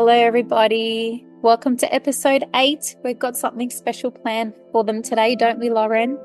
Hello, everybody. Welcome to episode 8. We've got something special planned for them today, don't we, Loren?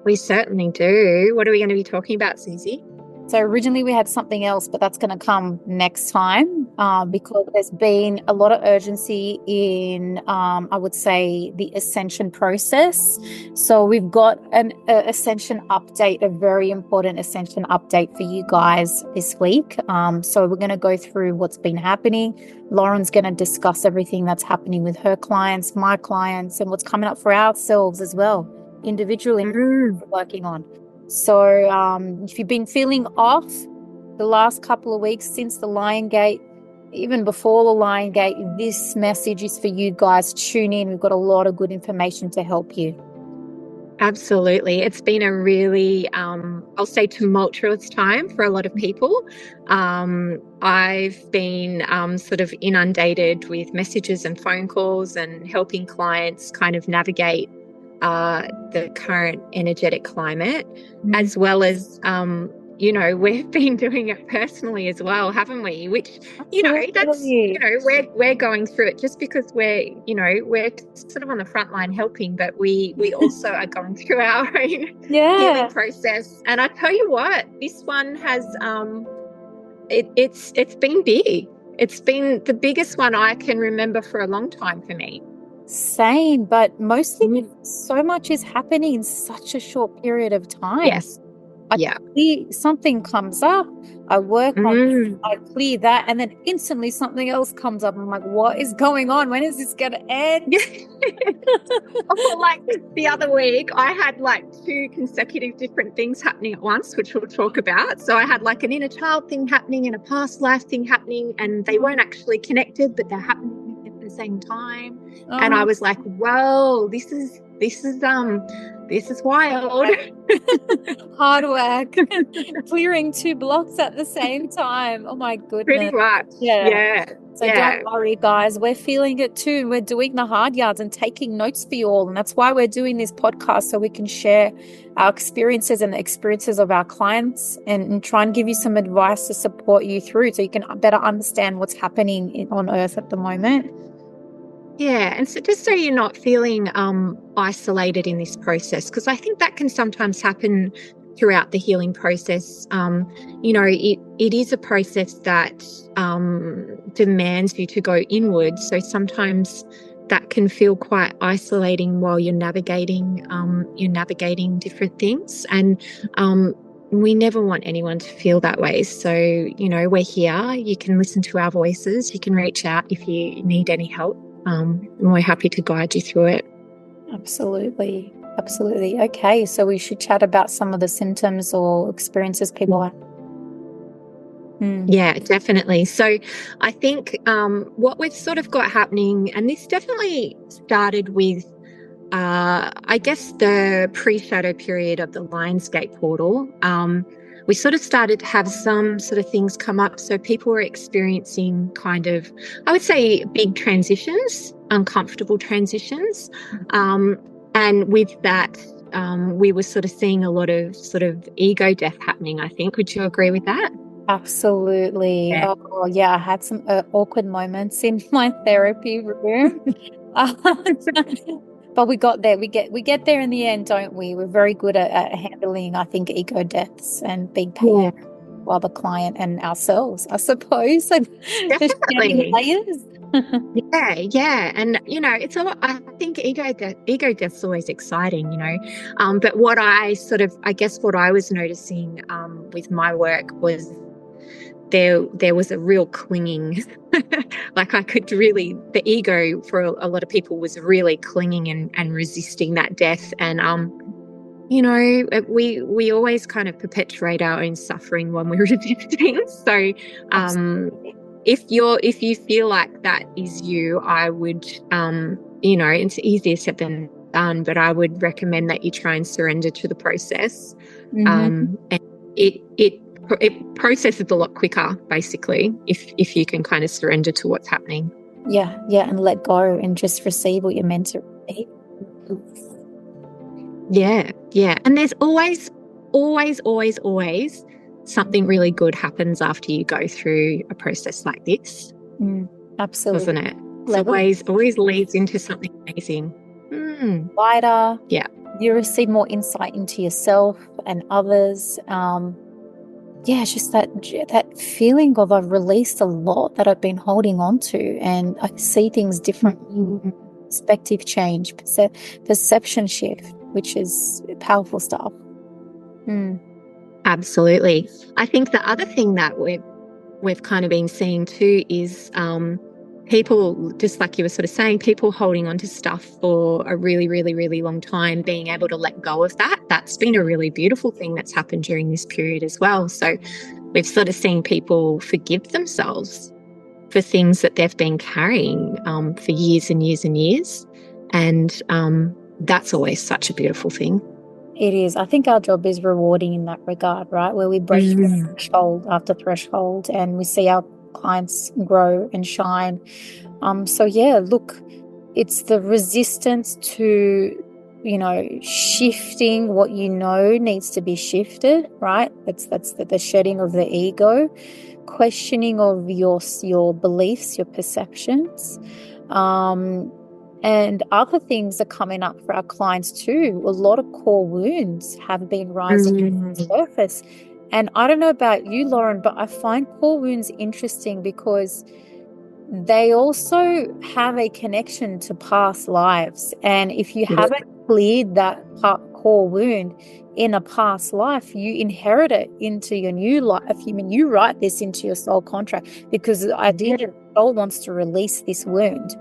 We certainly do. What are we going to be talking about, Suzy? So originally we had something else, but that's going to come next time because there's been a lot of urgency in, I would say, the Ascension process. So we've got an Ascension update, a very important Ascension update for you guys this week. So we're going to go through what's been happening. Lauren's going to discuss everything that's happening with her clients, my clients, and what's coming up for ourselves as well, individually working on. So if you've been feeling off the last couple of weeks since the Lion Gate, even before the Lion Gate, this message is for you guys. Tune in. We've got a lot of good information to help you. Absolutely. It's been a really, I'll say, tumultuous time for a lot of people. I've been sort of inundated with messages and phone calls and helping clients kind of navigate the current energetic climate, as well as, we've been doing it personally as well, haven't we? Which, we're going through it just because we're sort of on the front line helping, but we also are going through our own healing process. And I tell you what, this one has, it's been big. It's been the biggest one I can remember for a long time for me. Same, but mostly so much is happening in such a short period of time. Yes. Something comes up, I work on it, I clear that, and then instantly something else comes up. I'm like, what is going on? When is this going to end? Like the other week, I had like 2 consecutive different things happening at once, which we'll talk about. So I had like an inner child thing happening and a past life thing happening, and they weren't actually connected, but they're happening at the same time. And I was like, whoa, this is wild. Hard work. Clearing 2 blocks at the same time. Oh my goodness. Pretty much. Yeah. So don't worry, guys. We're feeling it too. We're doing the hard yards and taking notes for you all. And that's why we're doing this podcast, so we can share our experiences and the experiences of our clients and try and give you some advice to support you through so you can better understand what's happening on Earth at the moment. Yeah, and so just so you're not feeling isolated in this process, because I think that can sometimes happen throughout the healing process. It is a process that demands you to go inward. So sometimes that can feel quite isolating while you're navigating different things. And we never want anyone to feel that way. So, we're here. You can listen to our voices. You can reach out if you need any help. And we're happy to guide you through it. Absolutely. Okay, so we should chat about some of the symptoms or experiences people have. Yeah, definitely. So I think what we've sort of got happening, and this definitely started with, I guess, the pre-shadow period of the Lionsgate portal. We sort of started to have some sort of things come up. So people were experiencing kind of, I would say, big transitions, uncomfortable transitions. And with that, we were sort of seeing a lot of sort of ego death happening, I think. Would you agree with that? Absolutely. Yeah. Oh, yeah. I had some awkward moments in my therapy room. But we got there. We get there in the end, don't we? We're very good at handling, I think, ego deaths and big pain while the client and ourselves, I suppose. Definitely. Layers. Yeah. And, it's a lot, I think ego death's always exciting, but what I was noticing with my work was there was a real clinging. Like I could really, the ego for a lot of people was really clinging and resisting that death. And, we always kind of perpetuate our own suffering when we're resisting. So, if you feel like that is you, I would, it's easier said than done, but I would recommend that you try and surrender to the process. And it processes a lot quicker, basically, if you can kind of surrender to what's happening. Yeah, and let go and just receive what you're meant to receive. Yeah. And there's always something really good happens after you go through a process like this. Absolutely. doesn't it? It's Level always leads into something amazing. lighter. Yeah. You receive more insight into yourself and others. Yeah, it's just that feeling of I've released a lot that I've been holding on to, and I see things differently. Perspective change, perception shift, which is powerful stuff. Mm. Absolutely. I think the other thing that we've kind of been seeing too is people, just like you were sort of saying, people holding on to stuff for a really, really, really long time, being able to let go of that. That's been a really beautiful thing that's happened during this period as well. So we've sort of seen people forgive themselves for things that they've been carrying for years and years and years. And that's always such a beautiful thing. It is. I think our job is rewarding in that regard, right? Where we break threshold after threshold and we see our clients grow and shine. So yeah, look, it's the resistance to, shifting what needs to be shifted, right? That's the shedding of the ego, questioning of your beliefs, your perceptions. And other things are coming up for our clients too. A lot of core wounds have been rising to the surface. And I don't know about you, Loren, but I find core wounds interesting because they also have a connection to past lives. And if you haven't cleared that core wound in a past life, you inherit it into your new life. You write this into your soul contract because ideally the soul wants to release this wound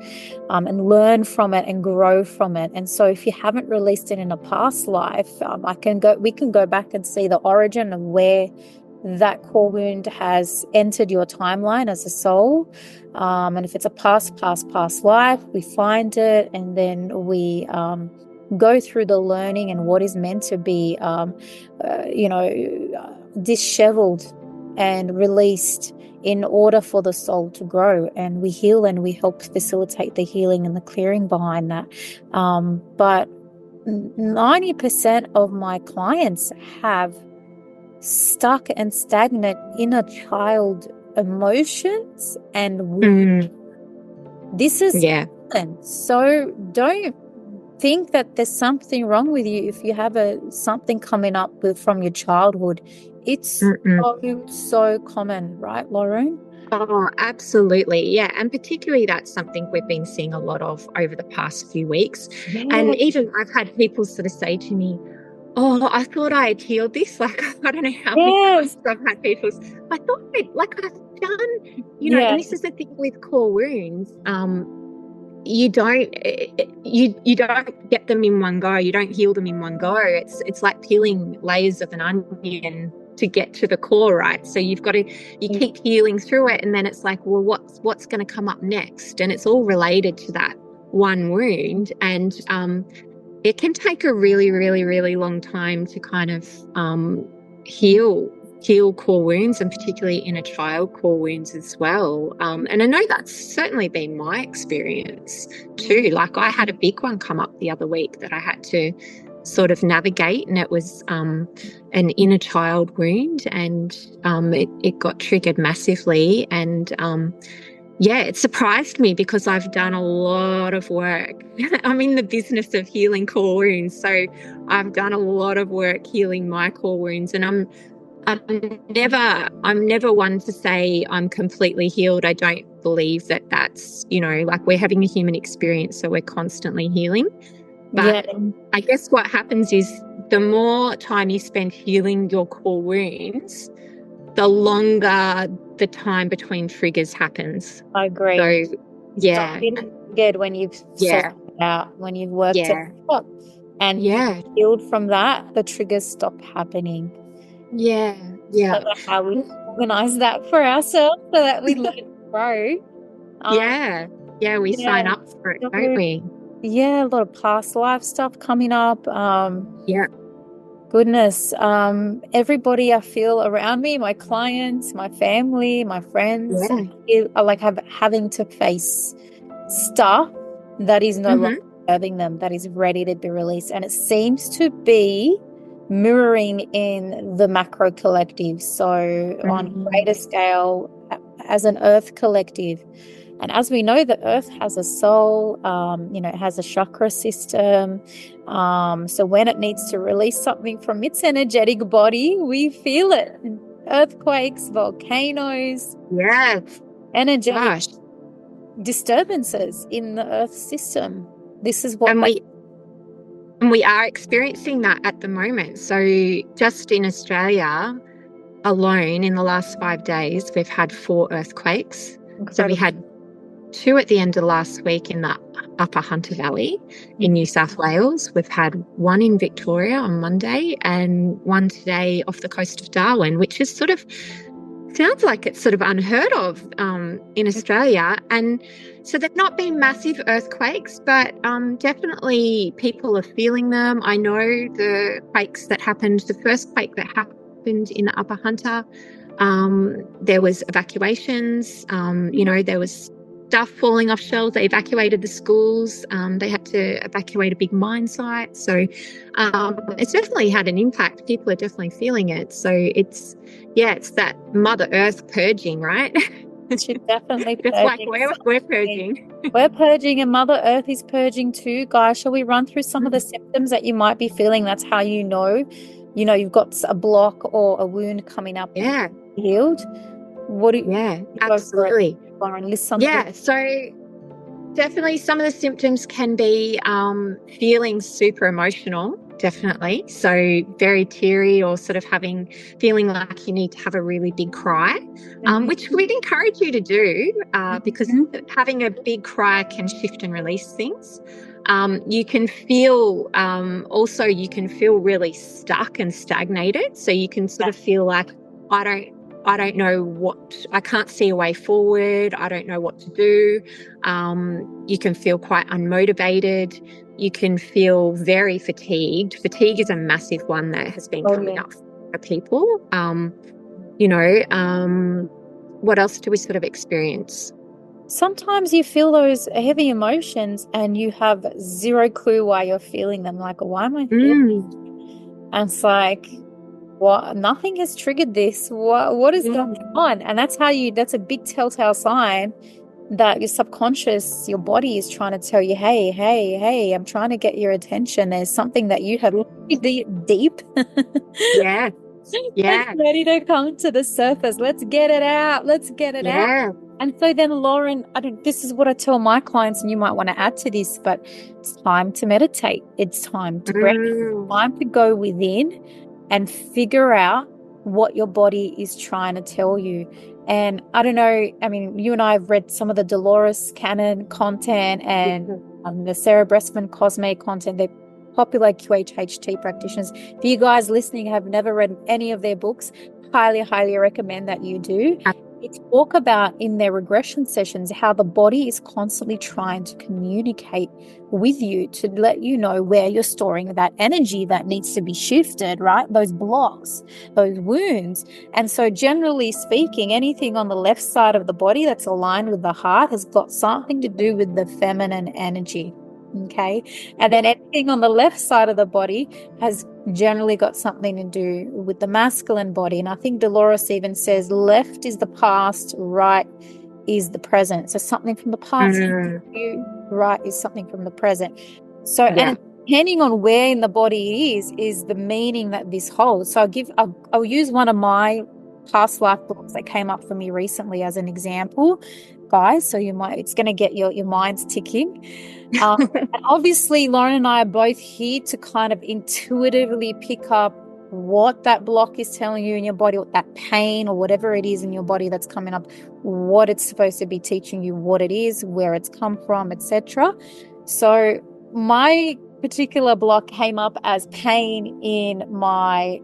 and learn from it and grow from it. And so if you haven't released it in a past life, we can go back and see the origin of where that core wound has entered your timeline as a soul. And if it's a past life, we find it and then we go through the learning and what is meant to be, disheveled and released in order for the soul to grow. And we heal and we help facilitate the healing and the clearing behind that. But 90% of my clients have stuck and stagnant inner child emotions and this is so don't think that there's something wrong with you if you have something coming up from your childhood. It's so common, right, Loren? Oh, absolutely. Yeah. And particularly that's something we've been seeing a lot of over the past few weeks. Yeah. And even I've had people sort of say to me, oh, I thought I had healed this. Like, I don't know how many times I've had people, I thought I've done, and this is the thing with core wounds. You don't get them in one go. You don't heal them in one go. It's like peeling layers of an onion to get to the core, right? So you keep healing through it, and then it's like, well, what's going to come up next? And it's all related to that one wound, and it can take a really, really, really long time to kind of heal core wounds, and particularly inner child core wounds as well. And I know that's certainly been my experience too. Like I had a big one come up the other week that I had to sort of navigate, and it was an inner child wound, and it got triggered massively. And it surprised me because I've done a lot of work. I'm in the business of healing core wounds, so I've done a lot of work healing my core wounds, and I'm never one to say I'm completely healed. I don't believe that that's, like we're having a human experience, so we're constantly healing. But I guess what happens is the more time you spend healing your core wounds, the longer the time between triggers happens. I agree. So, yeah. Good when you've sorted it out, when you've worked it out and you've healed from that, the triggers stop happening. Yeah. I don't know how we organize that for ourselves so that we let it grow. We sign up for it, don't we? Yeah, a lot of past life stuff coming up. Goodness. Everybody I feel around me, my clients, my family, my friends, are like having to face stuff that is no longer serving them, that is ready to be released. And it seems to be mirroring in the macro collective. So on a greater scale, as an earth collective, And as we know, the earth has a soul, it has a chakra system. So when it needs to release something from its energetic body, we feel it. Earthquakes, volcanoes, energetic disturbances in the earth system. This is what and we are experiencing that at the moment. So just in Australia alone, in the last 5 days, we've had 4 earthquakes. Incredible. So we had 2 at the end of last week in the Upper Hunter Valley in New South Wales. We've had 1 in Victoria on Monday and 1 today off the coast of Darwin, which is sounds like it's sort of unheard of in Australia. And so they've not been massive earthquakes, but definitely people are feeling them. I know the quakes that happened, the first quake that happened in the Upper Hunter, there was evacuations, there was stuff falling off shelves. They evacuated the schools. They had to evacuate a big mine site. So it's definitely had an impact. People are definitely feeling it. So it's that Mother Earth purging, right? She's definitely just purging. Like we're purging. We're purging and Mother Earth is purging too. Guys, shall we run through some of the symptoms that you might be feeling? That's how you know you've got a block or a wound coming up. Yeah. Healed. Absolutely. Loren, list something. Yeah, so definitely some of the symptoms can be feeling super emotional, definitely. So very teary or sort of feeling like you need to have a really big cry, which we'd encourage you to do because having a big cry can shift and release things. You can feel really stuck and stagnated. So you can sort of feel like, I don't know I can't see a way forward. I don't know what to do. You can feel quite unmotivated. You can feel very fatigued. Fatigue is a massive one that has been coming up for people. What else do we sort of experience? Sometimes you feel those heavy emotions and you have zero clue why you're feeling them. Like, why am I feeling? And it's like, what? Nothing has triggered this. What is going on? And that's a big telltale sign that your subconscious, your body is trying to tell you, hey, I'm trying to get your attention. There's something that you have deep. Yeah. It's ready to come to the surface. Let's get it out. Out. And so then, Loren, this is what I tell my clients, and you might want to add to this, but it's time to meditate. It's time to time to go within and figure out what your body is trying to tell you. And I don't know, you and I have read some of the Dolores Cannon content and the Sarah Bressman Cosme content. They're popular QHHT practitioners. If you guys listening have never read any of their books, highly, highly recommend that you do. They talk about in their regression sessions how the body is constantly trying to communicate with you to let you know where you're storing that energy that needs to be shifted, right? Those blocks, those wounds. And so generally speaking, anything on the left side of the body that's aligned with the heart has got something to do with the feminine energy. Okay. And then anything on the left side of the body has generally got something to do with the masculine body. And I think Dolores even says left is the past, right is the present. So something from the past, right is something from the present. So, and depending on where in the body is the meaning that this holds. So I'll use one of my past life books that came up for me recently as an example, guys. So it's going to get your minds ticking. And obviously, Loren and I are both here to kind of intuitively pick up what that block is telling you in your body, what that pain or whatever it is in your body that's coming up, what it's supposed to be teaching you, what it is, where it's come from, etc. So my particular block came up as pain in my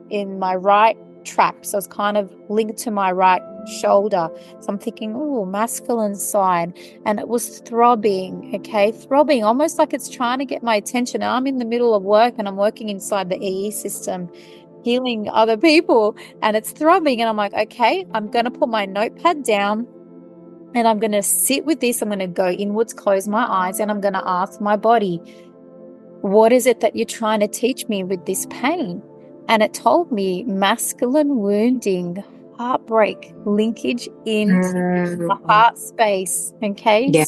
right trap. So it's kind of linked to my right shoulder. So I'm thinking, masculine side. And it was throbbing, throbbing, almost like it's trying to get my attention. I'm in the middle of work and I'm working inside the EE system, healing other people, and it's throbbing. And I'm like, okay, I'm going to put my notepad down and I'm going to sit with this. I'm going to go inwards, close my eyes, and I'm going to ask my body, what is it that you're trying to teach me with this pain? And it told me masculine wounding, heartbreak linkage into the Mm. heart space, okay? Yeah.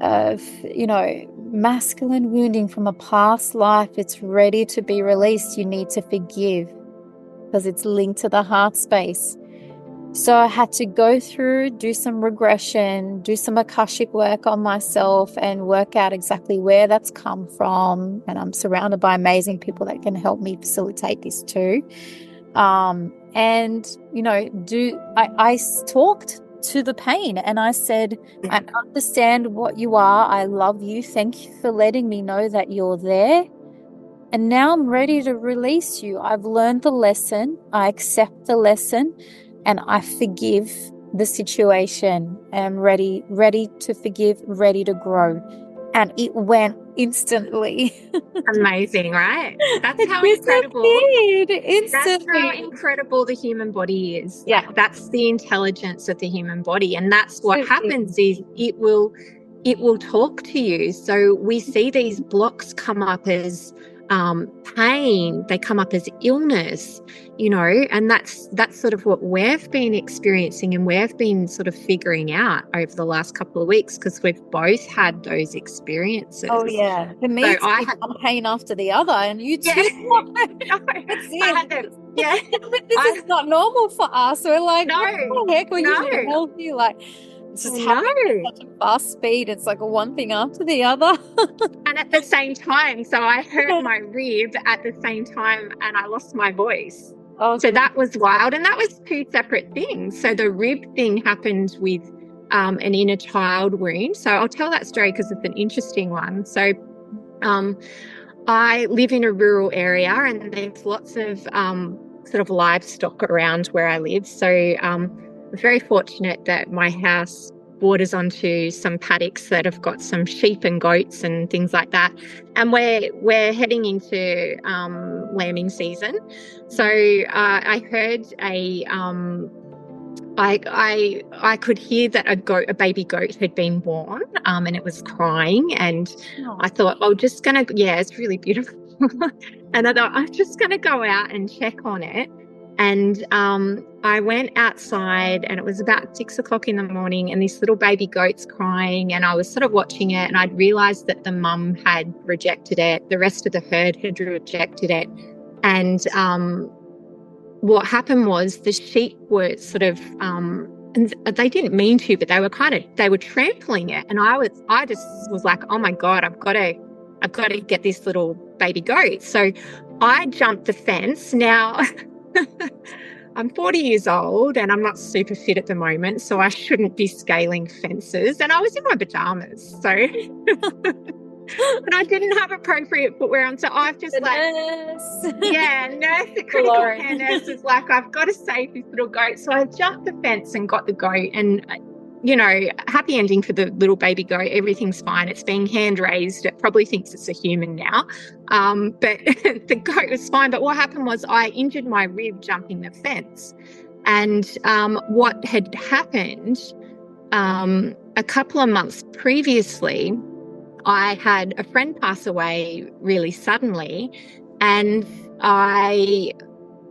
Of, masculine wounding from a past life, it's ready to be released. You need to forgive because it's linked to the heart space. So I had to go through, do some regression, do some Akashic work on myself and work out exactly where that's come from. And I'm surrounded by amazing people that can help me facilitate this too. And, I talked to the pain and I said, I understand what you are. I love you. Thank you for letting me know that you're there. And now I'm ready to release you. I've learned the lesson. I accept the lesson and I forgive the situation. I'm ready to forgive, ready to grow. And it went instantly. Amazing, right? That's It how incredible. disappeared That's how instantly. incredible the human body is. Yeah, That's the intelligence of the human body. And that's what absolutely. happens is it will talk to you. So we see these blocks come up as pain, they come up as illness, and that's sort of what we've been experiencing and we've been sort of figuring out over the last couple of weeks because we've both had those experiences. Oh yeah. For me, So it's I been had, one pain after the other, and you yeah, too. no, That's I it. had to, yeah, This I is not normal for us. We're like, no, what the heck? We're usually no, healthy. Like, it's just no. happening at such a fast speed. It's like one thing after the other. And at the same time, so I hurt my rib at the same time and I lost my voice. Oh, So good. that was wild. And that was two separate things. So the rib thing happened with an inner child wound. So I'll tell that story because it's an interesting one. So um, I live in a rural area and there's lots of sort of livestock around where I live. So I'm very fortunate that my house borders onto some paddocks that have got some sheep and goats and things like that. And we're heading into lambing season. So I heard I could hear that a baby goat had been born, and it was crying, and Oh, I thought, yeah, it's really beautiful, and I thought I'm just gonna go out and check on it, and I went outside, and it was about 6 o'clock in the morning, and this little baby goat's crying, and I was sort of watching it, and I'd realised that the mum had rejected it, the rest of the herd had rejected it, and what happened was the sheep were sort of and they didn't mean to, but they were trampling it, and I just was like, oh my god, I've got to get this little baby goat. So I jumped the fence. Now I'm 40 years old and I'm not super fit at the moment, so I shouldn't be scaling fences, and I was in my pajamas, so and I didn't have appropriate footwear on, so I've just the critical Loren. care nurse is like, I've got to save this little goat. So I jumped the fence and got the goat, and happy ending for the little baby goat. Everything's fine. It's being hand raised. It probably thinks it's a human now, but the goat was fine. But what happened was I injured my rib jumping the fence, and what had happened a couple of months previously, I had a friend pass away really suddenly, and I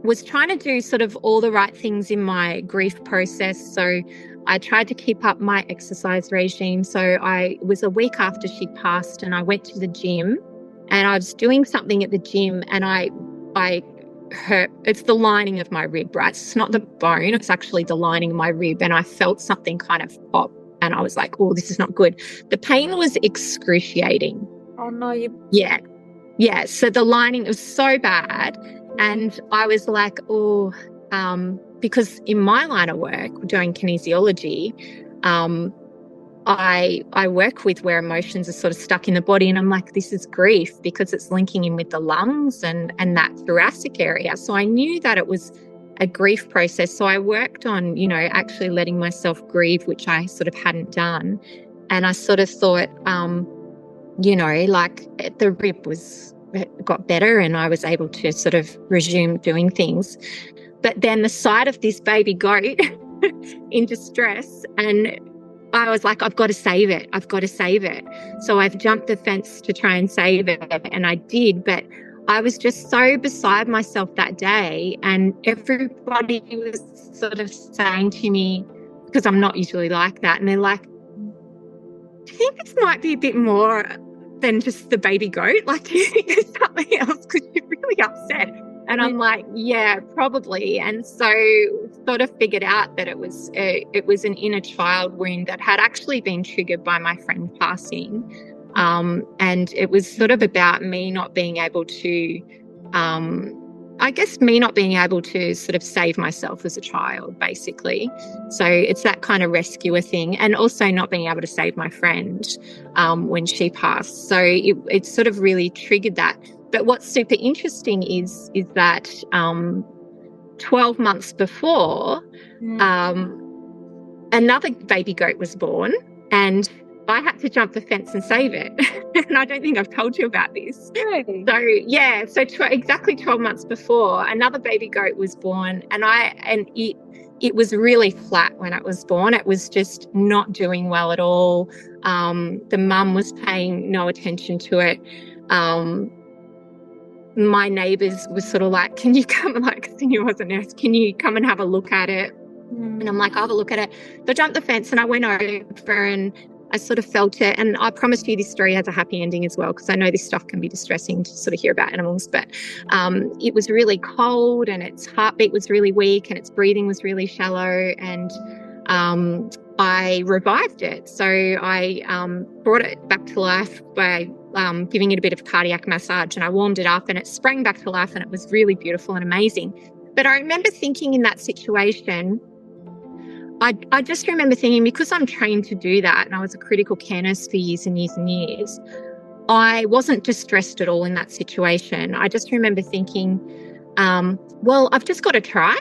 was trying to do sort of all the right things in my grief process. So I tried to keep up my exercise regime. So I was a week after she passed, and I went to the gym, and I was doing something at the gym, and I hurt. It's the lining of my rib, right? It's not the bone. It's actually the lining of my rib, and I felt something kind of pop. And I was like, oh, this is not good. The pain was excruciating. Oh no, Yeah. Yeah. So the lining was so bad. And I was like, because in my line of work, doing kinesiology, I work with where emotions are sort of stuck in the body. And I'm like, this is grief because it's linking in with the lungs and that thoracic area. So I knew that it was a grief process. So I worked on, actually letting myself grieve, which I sort of hadn't done. And I sort of thought, the rib got better and I was able to sort of resume doing things. But then the sight of this baby goat in distress, and I was like, I've got to save it. I've got to save it. So I've jumped the fence to try and save it, and I did. But I was just so beside myself that day, and everybody was sort of saying to me, because I'm not usually like that, and they're like, do you think this might be a bit more than just the baby goat? Like, do you think there's something else? Because you're really upset. And I'm like, yeah, probably. And so sort of figured out that it was an inner child wound that had actually been triggered by my friend passing. And it was sort of about me not being able to, me not being able to sort of save myself as a child, basically. So it's that kind of rescuer thing, and also not being able to save my friend when she passed. So it sort of really triggered that. But what's super interesting is that 12 months before, another baby goat was born, and I had to jump the fence and save it. And I don't think I've told you about this. Really? So, yeah, exactly 12 months before, another baby goat was born, and it was really flat when it was born. It was just not doing well at all. The mum was paying no attention to it. My neighbours were sort of like, can you come, like, Senior was a nurse, can you come and have a look at it? And I'm like, I'll have a look at it. So I jumped the fence and I went over and I sort of felt it. And I promise you this story has a happy ending as well, because I know this stuff can be distressing to sort of hear about animals. But it was really cold, and its heartbeat was really weak, and its breathing was really shallow. And I revived it. So I brought it back to life by giving it a bit of cardiac massage, and I warmed it up, and it sprang back to life, and it was really beautiful and amazing. But I remember thinking in that situation, I just remember thinking, because I'm trained to do that, and I was a critical care nurse for years and years and years, I wasn't distressed at all in that situation. I just remember thinking, well, I've just got to try,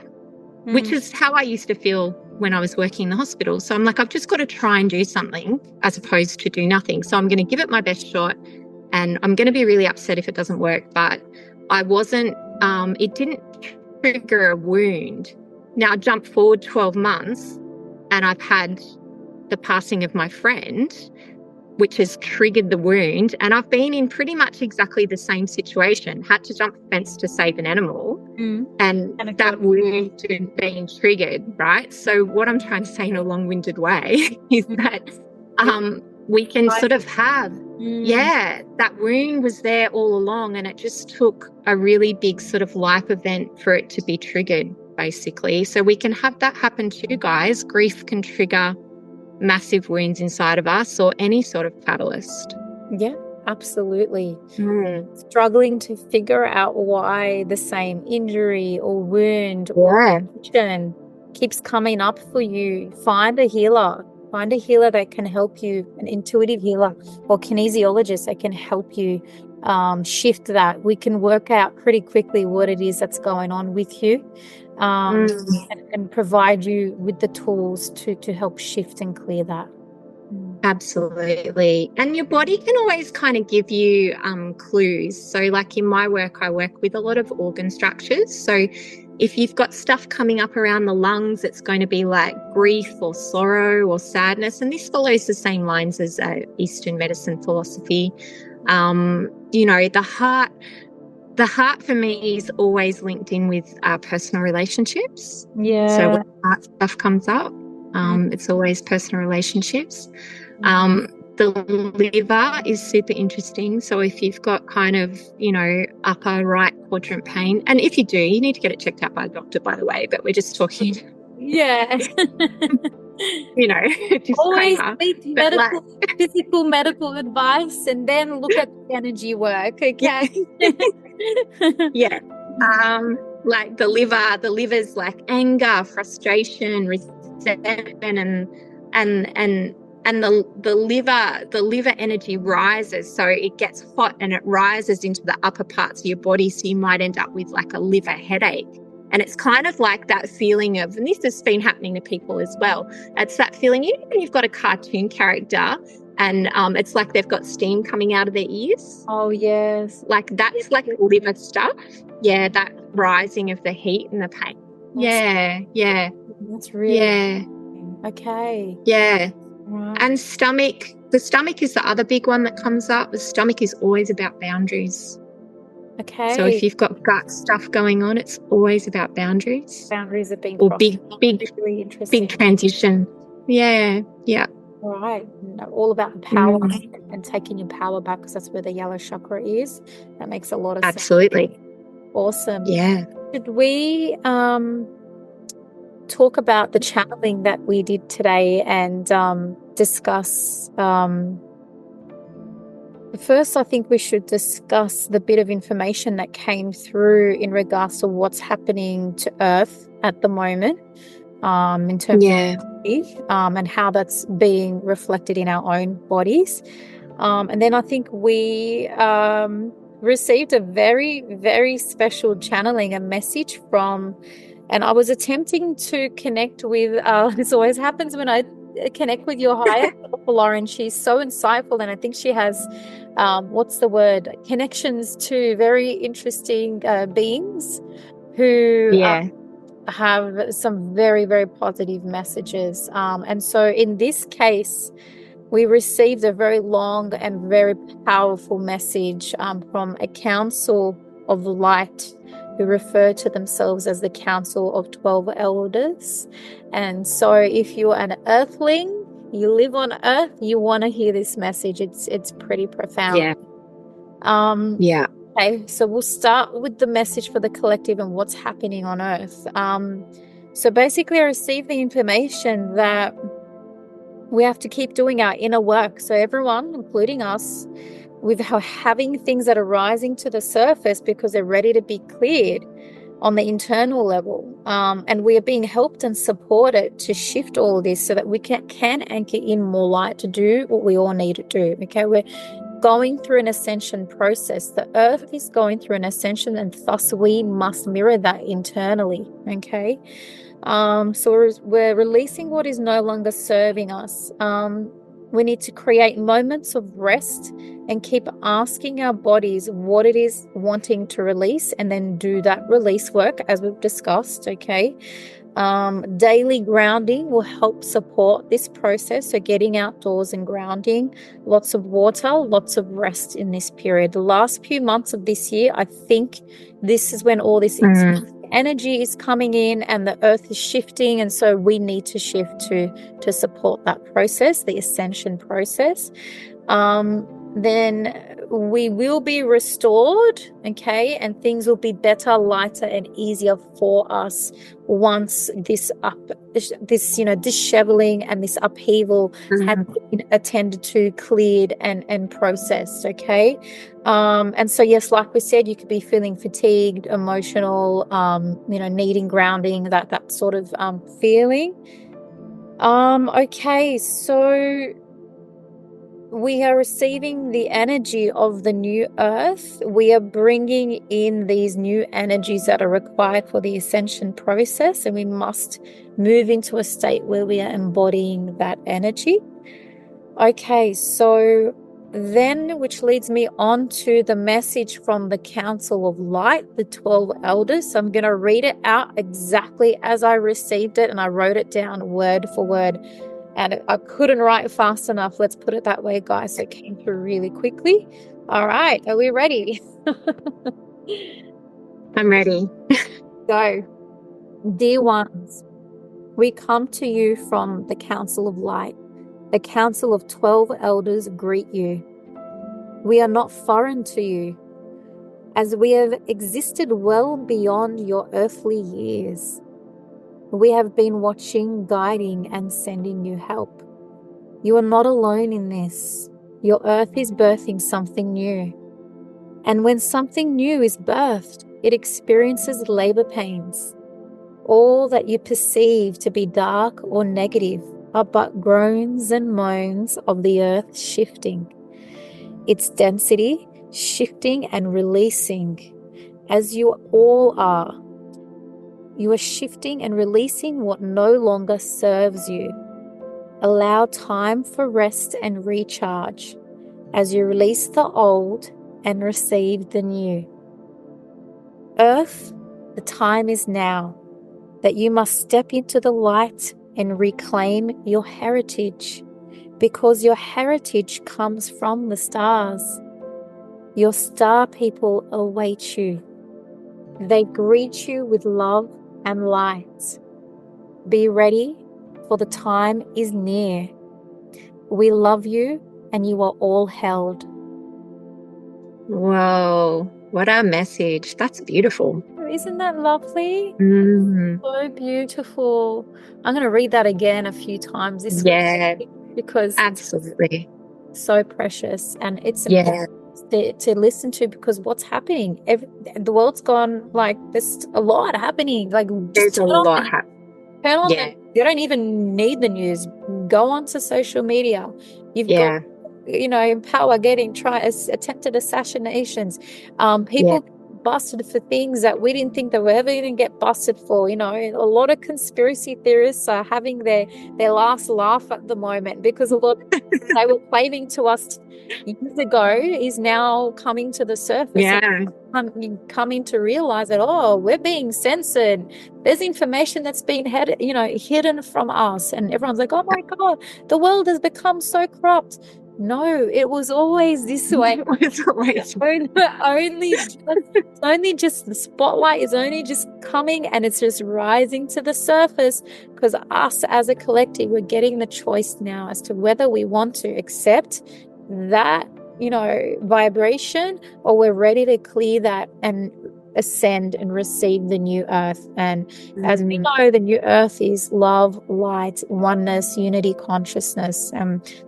which is how I used to feel when I was working in the hospital. So I'm like, I've just got to try and do something as opposed to do nothing. So I'm going to give it my best shot, and I'm going to be really upset if it doesn't work. But I wasn't, it didn't trigger a wound. Now jump forward 12 months and I've had the passing of my friend, which has triggered the wound. And I've been in pretty much exactly the same situation, had to jump the fence to save an animal, and that wound being triggered, right? So what I'm trying to say in a long-winded way is that we can sort of have, that wound was there all along, and it just took a really big sort of life event for it to be triggered, basically. So we can have that happen too, guys. Grief can trigger massive wounds inside of us, or any sort of catalyst. Yeah, absolutely. Struggling to figure out why the same injury or wound or condition keeps coming up for you. Find a healer. Find a healer that can help you, an intuitive healer or kinesiologist that can help you shift that. We can work out pretty quickly what it is that's going on with you, and provide you with the tools to help shift and clear that. Absolutely. And your body can always kind of give you clues. So like in my work, I work with a lot of organ structures. So if you've got stuff coming up around the lungs, it's going to be like grief or sorrow or sadness. And this follows the same lines as Eastern medicine philosophy. The heart for me is always linked in with personal relationships. Yeah. So when heart stuff comes up, it's always personal relationships. The liver is super interesting. So if you've got kind of, upper right quadrant pain, and if you do, you need to get it checked out by a doctor, by the way, but we're just talking. Yeah. Always seek physical medical advice, and then look at the energy work, okay? Yeah. Like the liver's like anger, frustration, resentment, and the liver energy rises, so it gets hot and it rises into the upper parts of your body, so you might end up with like a liver headache. And it's kind of like that feeling of, and this has been happening to people as well, it's that feeling, when you've got a cartoon character and it's like they've got steam coming out of their ears. Oh, yes. Like that is like liver stuff. Yeah, that rising of the heat and the pain. Yeah. That's really okay. Yeah. Right. And the stomach is the other big one that comes up. The stomach is always about boundaries. So Okay. if you've got gut stuff going on, it's always about boundaries Boundaries have been or crossed. big Really interesting. transition. Yeah. Yeah. All right. No, all about the power Mm, and taking your power back, because that's where the yellow chakra is. That makes a lot of sense. absolutely. Awesome. Yeah. Should we talk about the channeling that we did today and discuss first, I think we should discuss the bit of information that came through in regards to what's happening to Earth at the moment, in terms Yeah. of and how that's being reflected in our own bodies. And then I think we received a very, very special channeling, a message from, and I was attempting to connect with, this always happens when I connect with your higher self, Loren. She's so insightful, and I think she has, what's the word, connections to very interesting beings who Yeah. have some very, very positive messages. And so in this case, we received a very long and very powerful message from a council of light who refer to themselves as the Council of 12 Elders. And so if you're an earthling, you live on Earth, you want to hear this message. It's pretty profound. Yeah. Um, Yeah. okay, so we'll start with the message for the collective and what's happening on Earth. So basically, I received the information that we have to keep doing our inner work. So everyone, including us, we're having things that are rising to the surface because they're ready to be cleared on the internal level. And we are being helped and supported to shift all of this so that we can anchor in more light to do what we all need to do. Okay, we're going through an ascension process. The earth is going through an ascension, and thus we must mirror that internally. Okay. So we're releasing what is no longer serving us. We need to create moments of rest and keep asking our bodies what it is wanting to release, and then do that release work as we've discussed. Okay. Daily grounding will help support this process. So getting outdoors and grounding, lots of water, lots of rest in this period. The last few months of this year, I think this is when all this energy is coming in and the earth is shifting. And so we need to shift to support that process, the ascension process. Then we will be restored, okay, and things will be better, lighter, and easier for us once this disheveling and this upheaval has been attended to, cleared, and processed, okay. And so yes, like we said, you could be feeling fatigued, emotional, needing grounding, that sort of feeling. Okay, so we are receiving the energy of the new earth. We are bringing in these new energies that are required for the ascension process, and we must move into a state where we are embodying that energy. Okay, so then, which leads me on to the message from the Council of Light, the 12 Elders. So I'm going to read it out exactly as I received it, and I wrote it down word for word. And I couldn't write fast enough. Let's put it that way, guys. So it came through really quickly. All right. Are we ready? I'm ready. Go. Dear ones, we come to you from the Council of Light. The Council of 12 Elders greet you. We are not foreign to you, as we have existed well beyond your earthly years. We have been watching, guiding, and sending you help. You are not alone in this. Your earth is birthing something new. And when something new is birthed, it experiences labor pains. All that you perceive to be dark or negative are but groans and moans of the earth shifting. Its density shifting and releasing, as you all are. You are shifting and releasing what no longer serves you. Allow time for rest and recharge as you release the old and receive the new. Earth, the time is now that you must step into the light and reclaim your heritage, because your heritage comes from the stars. Your star people await you. They greet you with love and light. Be ready, for the time is near. We love you, and you are all held. Whoa, what a message. That's beautiful. Isn't that lovely? Mm, So beautiful. I'm going to read that again a few times this yeah, week because it's absolutely. so precious and it's important Yeah, to listen to, because what's happening? The world's gone, like, there's a lot happening. Like, just there's a lot happening. turn on Yeah, you don't even need the news. Go onto social media. You've got, yeah, Power getting attempted assassinations. yeah. People busted for things that we didn't think they were ever going to get busted for. A lot of conspiracy theorists are having their last laugh at the moment, because a lot they were claiming to us years ago is now coming to the surface, and Yeah. coming to realize that, oh, we're being censored. There's information that's being hidden from us, and everyone's like, oh my God, the world has become so corrupt. No, it was always this way. It's always- Only just the spotlight is only just coming, and it's just rising to the surface, because us as a collective, we're getting the choice now as to whether we want to accept that, vibration, or we're ready to clear that and ascend and receive the new earth. And as we know, the new earth is love, light, oneness, unity, consciousness.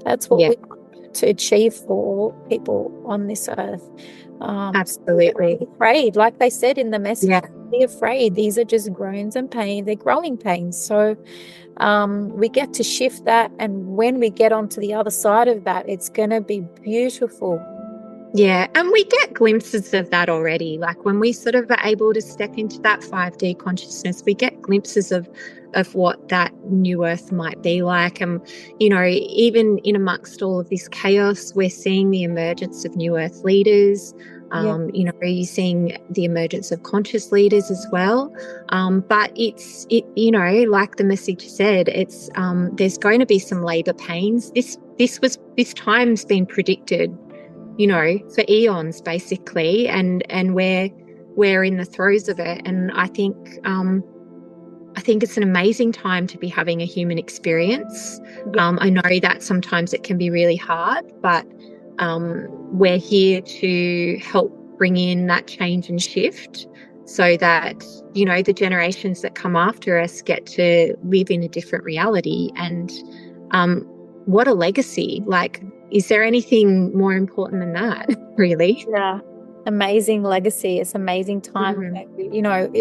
That's what Yeah, we want to achieve for people on this earth. absolutely. Be afraid, like they said in the message, Yeah. be afraid. These are just groans and pain. They're growing pains. So we get to shift that, and when we get onto the other side of that, it's going to be beautiful. Yeah, and we get glimpses of that already. Like when we sort of are able to step into that 5D consciousness, we get glimpses of what that new earth might be like. And, even in amongst all of this chaos, we're seeing the emergence of new earth leaders. Yeah. You're seeing the emergence of conscious leaders as well. But like the message said, it's there's going to be some labor pains. This time's been predicted, for eons basically, and we're in the throes of it. And I think it's an amazing time to be having a human experience. Yeah. I know that sometimes it can be really hard, but we're here to help bring in that change and shift, so that the generations that come after us get to live in a different reality. And what a legacy! Like, is there anything more important than that, really? Yeah. Amazing legacy. It's amazing time.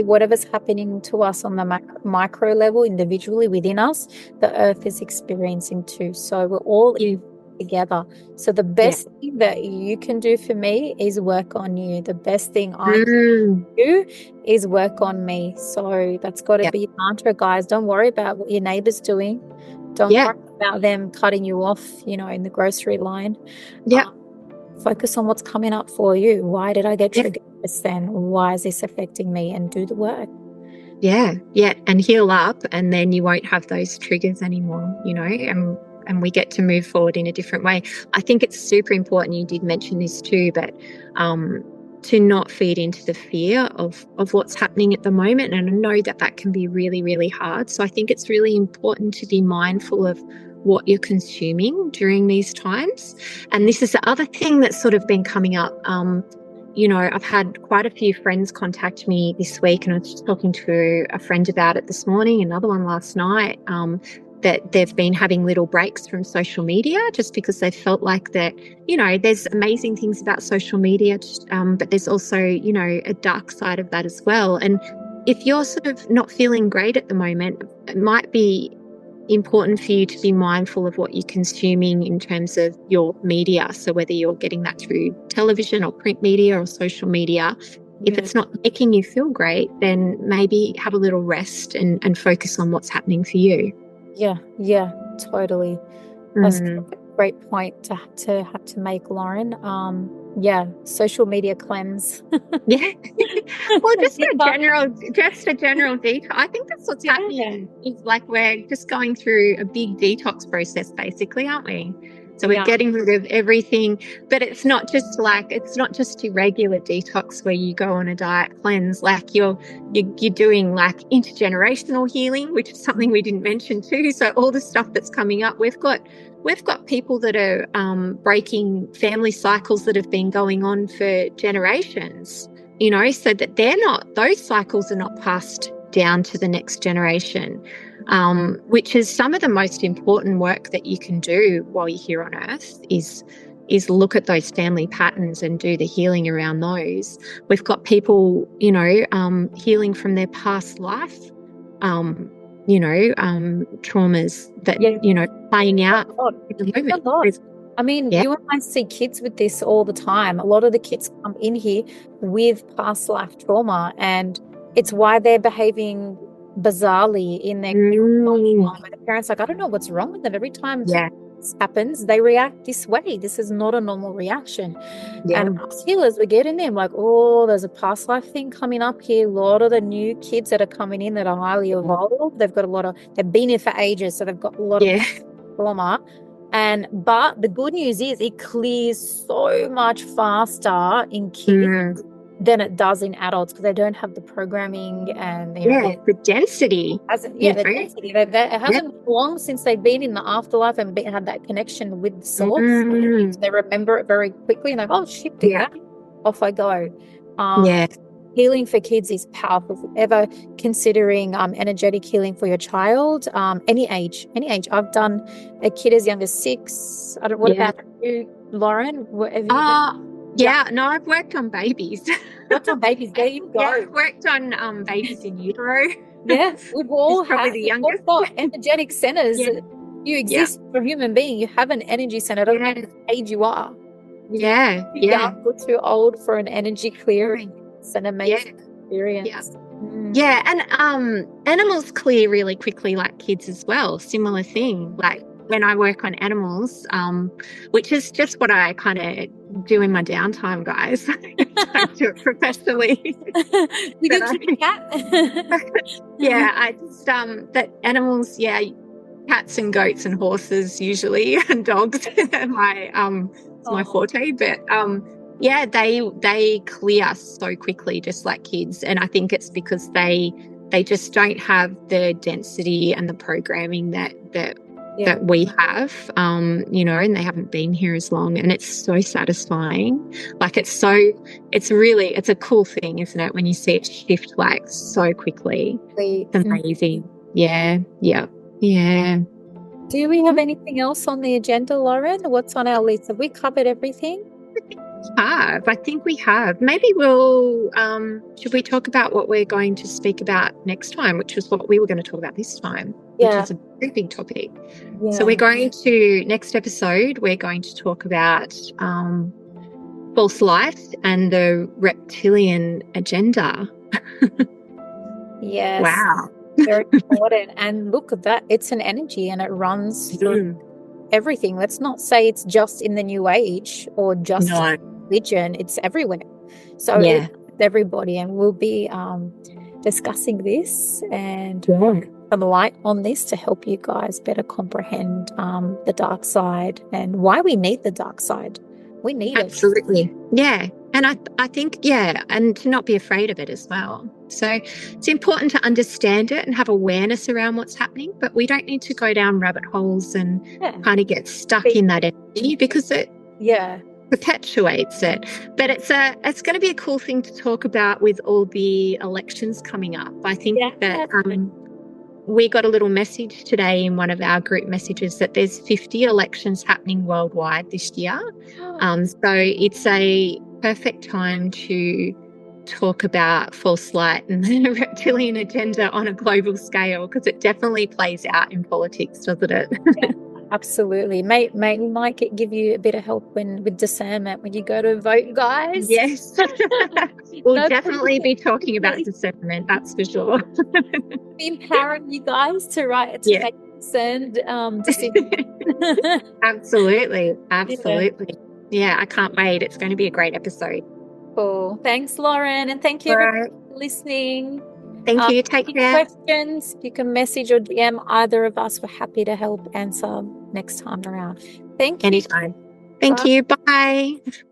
Whatever's happening to us on the micro level, individually within us, the earth is experiencing too. So we're all in together. So the best thing that you can do for me is work on you. The best thing I can do is work on me. So that's got to be a mantra, guys. Don't worry about what your neighbor's doing. Don't worry about them cutting you off, in the grocery line. Focus on what's coming up for you. Why did I get triggered this then? Why is this affecting me? And do the work. Yeah. And heal up, and then you won't have those triggers anymore, and we get to move forward in a different way. I think it's super important, you did mention this too, but to not feed into the fear of what's happening at the moment. And I know that can be really, really hard. So I think it's really important to be mindful of what you're consuming during these times. And this is the other thing that's sort of been coming up. I've had quite a few friends contact me this week, and I was just talking to a friend about it this morning, another one last night, that they've been having little breaks from social media just because they felt like that, there's amazing things about social media, but there's also, a dark side of that as well. And if you're sort of not feeling great at the moment, it might be important for you to be mindful of what you're consuming in terms of your media. So whether you're getting that through television or print media or social media, if it's not making you feel great, then maybe have a little rest and focus on what's happening for you. Yeah, totally. That's a great point to have to make, Loren. Social media cleanse. Yeah. Well, just a general detox. I think that's what's happening. Is like we're just going through a big detox process, basically, aren't we? So we're getting rid of everything, but it's not just a regular detox where you go on a diet cleanse. Like you're doing like intergenerational healing, which is something we didn't mention too. So all the stuff that's coming up, we've got people that are breaking family cycles that have been going on for generations, you know, so that those cycles are not passed down to the next generation. Which is some of the most important work that you can do while you're here on Earth is look at those family patterns and do the healing around those. We've got people, you know, healing from their past life, you know, traumas that, you know, playing out at the moment. A lot. I mean, you and I see kids with this all the time. A lot of the kids come in here with past life trauma, and it's why they're behaving bizarrely in their the parents like, I don't know what's wrong with them. Every time this happens, they react this way. This is not a normal reaction. And us healers, we get in there like, oh, there's a past life thing coming up here. A lot of the new kids that are coming in that are highly evolved, they've been here for ages, so they've got a lot of trauma. But the good news is it clears so much faster in kids than it does in adults, because they don't have the programming and the density. The density. It hasn't been long since they've been in the afterlife and had that connection with the source. They remember it very quickly and like, oh shit, off I go. Healing for kids is powerful. If you're ever considering energetic healing for your child, any age. I've done a kid as young as 6. What about you, Loren? No, I've worked on babies. Worked on babies. There you go. I've worked on babies in utero. We've all probably the youngest. got energetic centers. You exist for a human being. You have an energy center. It doesn't matter what age you are. You're young or too old for an energy clearing. It's an amazing experience. And animals clear really quickly, like kids as well. Similar thing. Like when I work on animals, which is just what I kind of do in my downtime, guys. I don't do it professionally. We do keep a cat. I just that animals, cats and goats and horses usually, and dogs are my forte. But they clear so quickly, just like kids. And I think it's because they just don't have the density and the programming that we have, you know, and they haven't been here as long. And it's so satisfying. Like it's a cool thing, isn't it? When you see it shift like so quickly. It's amazing. Yeah. Do we have anything else on the agenda, Loren? What's on our list? Have we covered everything? I think we have. Maybe we'll should we talk about what we're going to speak about next time, which was what we were going to talk about this time, which is a very big topic. So we're going to, next episode, we're going to talk about false light and the reptilian agenda. Yes. Wow. Very important. And look at that. It's an energy and it runs through everything. Let's not say it's just in the new age or just religion. It's everywhere. So it's everybody, and we'll be discussing this and some light on this to help you guys better comprehend the dark side and why we need the dark side. We need it. Absolutely. Yeah. And I think, and to not be afraid of it as well. So it's important to understand it and have awareness around what's happening, but we don't need to go down rabbit holes and kind of get stuck in that energy, because it perpetuates it. But it's going to be a cool thing to talk about with all the elections coming up. I think that we got a little message today in one of our group messages that there's 50 elections happening worldwide this year. So it's a perfect time to talk about false light and the reptilian agenda on a global scale, because it definitely plays out in politics, doesn't it? Absolutely. We might give you a bit of help with discernment when you go to vote, guys. Yes. We'll definitely be talking about discernment, that's for sure. Be empowering you guys to make discerned decisions. Absolutely. Yeah, I can't wait. It's going to be a great episode. Cool. Thanks, Loren, and thank you everyone for listening. Thank you. Take Any care. questions, you can message or DM either of us. We're happy to help answer next time around. Thank you. Anytime. Thank Bye. you. Bye.